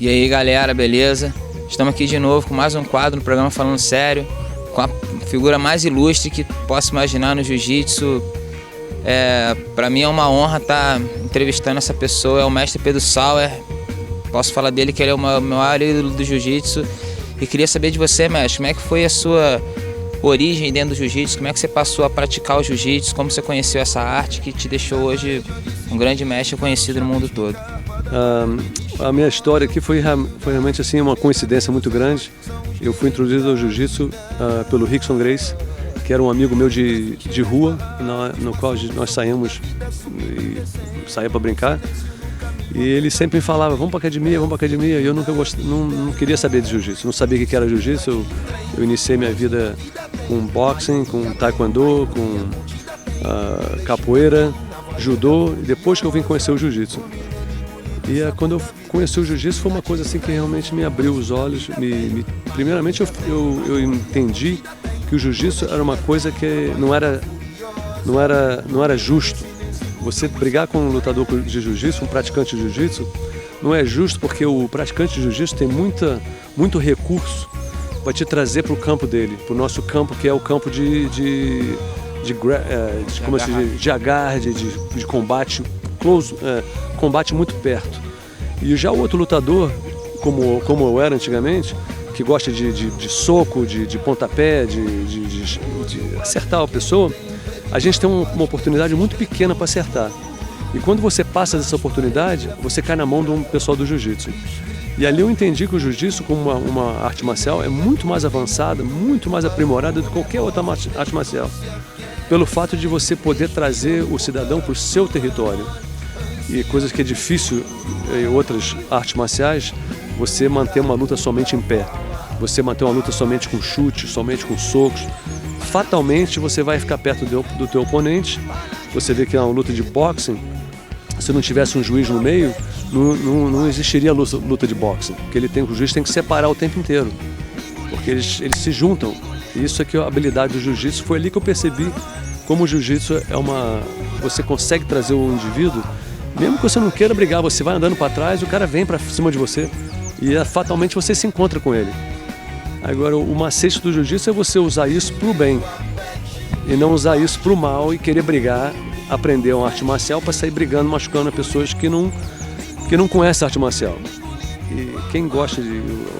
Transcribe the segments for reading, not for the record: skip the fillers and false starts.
E aí galera, beleza? Estamos aqui de novo com mais um quadro no programa Falando Sério, com a figura mais ilustre que posso imaginar no jiu-jitsu. Para mim é uma honra estar entrevistando essa pessoa, é o mestre Pedro Sauer. Posso falar dele que ele é o maior ídolo do jiu-jitsu. E queria saber de você, mestre, como é que foi a sua origem dentro do jiu-jitsu, como é que você passou a praticar o jiu-jitsu, como você conheceu essa arte que te deixou hoje um grande mestre conhecido no mundo todo. A minha história aqui foi realmente assim, uma coincidência muito grande. Eu fui introduzido ao jiu-jitsu pelo Rickson Gracie, que era um amigo meu de rua, no qual nós saíamos para brincar. E ele sempre me falava, vamos para academia, vamos para academia. E eu nunca não queria saber de jiu-jitsu, não sabia o que era jiu-jitsu. Eu iniciei minha vida com boxing, com taekwondo, com capoeira, judô, e depois que eu vim conhecer o jiu-jitsu. E quando eu conheci o jiu-jitsu foi uma coisa assim que realmente me abriu os olhos. Primeiramente eu entendi que o jiu-jitsu era uma coisa que não era justo. Você brigar com um lutador de jiu-jitsu, um praticante de jiu-jitsu, não é justo porque o praticante de jiu-jitsu tem muito recurso para te trazer para o campo dele, para o nosso campo, que é o campo de agarre, de combate close, combate muito perto. E já o outro lutador, como eu era antigamente, que gosta de soco, de pontapé, de acertar a pessoa, a gente tem uma oportunidade muito pequena para acertar. E quando você passa dessa oportunidade, você cai na mão de um pessoal do jiu-jitsu. E ali eu entendi que o jiu-jitsu, como uma arte marcial, é muito mais avançada, muito mais aprimorada do que qualquer outra arte marcial. Pelo fato de você poder trazer o cidadão para o seu território. E coisas que é difícil em outras artes marciais, você manter uma luta somente em pé. Você manter uma luta somente com chute, somente com socos. Fatalmente você vai ficar perto do teu oponente. Você vê que é uma luta de boxing, se não tivesse um juiz no meio, não existiria luta de boxing. Porque o juiz tem que separar o tempo inteiro. Porque eles se juntam. E isso aqui é a habilidade do jiu-jitsu. Foi ali que eu percebi como o jiu-jitsu você consegue trazer o indivíduo, mesmo que você não queira brigar, você vai andando para trás, o cara vem para cima de você e fatalmente você se encontra com ele. Agora, o macete do jiu-jitsu é você usar isso para o bem e não usar isso para o mal e querer brigar, aprender uma arte marcial para sair brigando, machucando pessoas que não conhecem a arte marcial. E quem gosta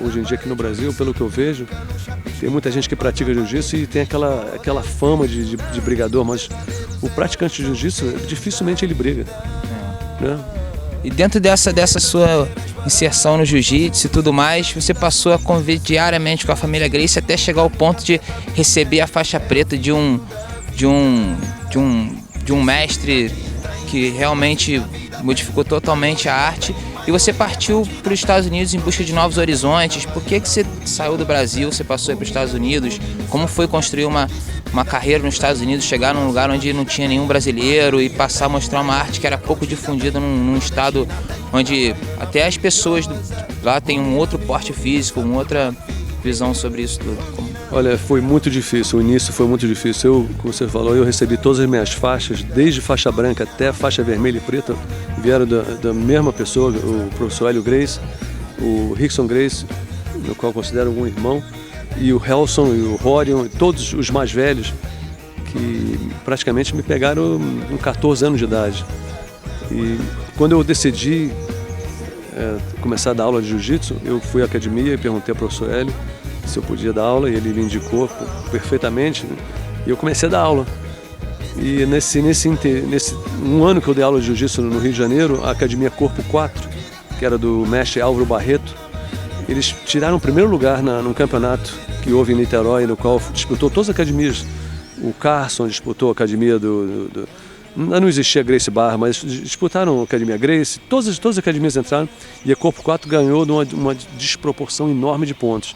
hoje em dia aqui no Brasil, pelo que eu vejo, tem muita gente que pratica jiu-jitsu e tem aquela fama de brigador, mas o praticante de jiu-jitsu, dificilmente ele briga. Né? E dentro dessa sua inserção no jiu-jitsu e tudo mais, você passou a conviver diariamente com a família Gracie até chegar ao ponto de receber a faixa preta de um mestre que realmente modificou totalmente a arte. E você partiu para os Estados Unidos em busca de novos horizontes. Por que você saiu do Brasil, você passou para os Estados Unidos? Como foi construir uma carreira nos Estados Unidos, chegar num lugar onde não tinha nenhum brasileiro e passar a mostrar uma arte que era pouco difundida num estado onde até as pessoas lá têm um outro porte físico, uma outra visão sobre isso tudo? Olha, foi muito difícil, o início foi muito difícil. Como você falou, eu recebi todas as minhas faixas, desde faixa branca até faixa vermelha e preta, vieram da mesma pessoa, o professor Hélio Gracie, o Rickson Gracie, no qual eu considero um irmão, e o Helson e o Rorion, todos os mais velhos, que praticamente me pegaram com 14 anos de idade. E quando eu decidi começar a dar aula de jiu-jitsu, eu fui à academia e perguntei ao professor Hélio se eu podia dar aula, e ele me indicou perfeitamente, né? E eu comecei a dar aula. E nesse um ano que eu dei aula de jiu-jitsu no Rio de Janeiro, a Academia Corpo 4, que era do mestre Álvaro Barreto, eles tiraram o primeiro lugar num campeonato que houve em Niterói, no qual disputou todas as academias. O Carson disputou a academia não existia Gracie Barra, mas disputaram a Academia Gracie, todas as academias entraram, e a Corpo 4 ganhou de uma desproporção enorme de pontos.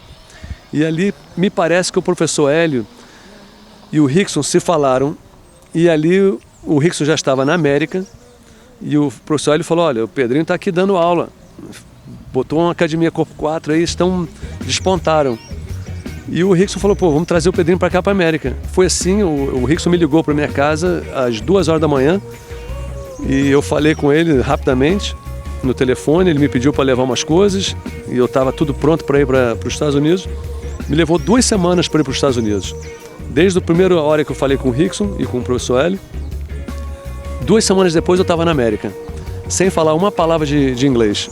E ali me parece que o professor Hélio e o Rickson se falaram, e ali o Rickson já estava na América, e o professor Hélio falou, olha, o Pedrinho está aqui dando aula, botou uma Academia Corpo 4 aí, despontaram. E o Rickson falou, pô, vamos trazer o Pedrinho para cá, para a América. Foi assim, o Rickson me ligou para minha casa às 2 horas da manhã, e eu falei com ele rapidamente, no telefone, ele me pediu para levar umas coisas e eu estava tudo pronto para ir para os Estados Unidos. Me levou 2 semanas para ir para os Estados Unidos. Desde a primeira hora que eu falei com o Rickson e com o professor Hélio, 2 semanas depois eu estava na América, sem falar uma palavra de inglês.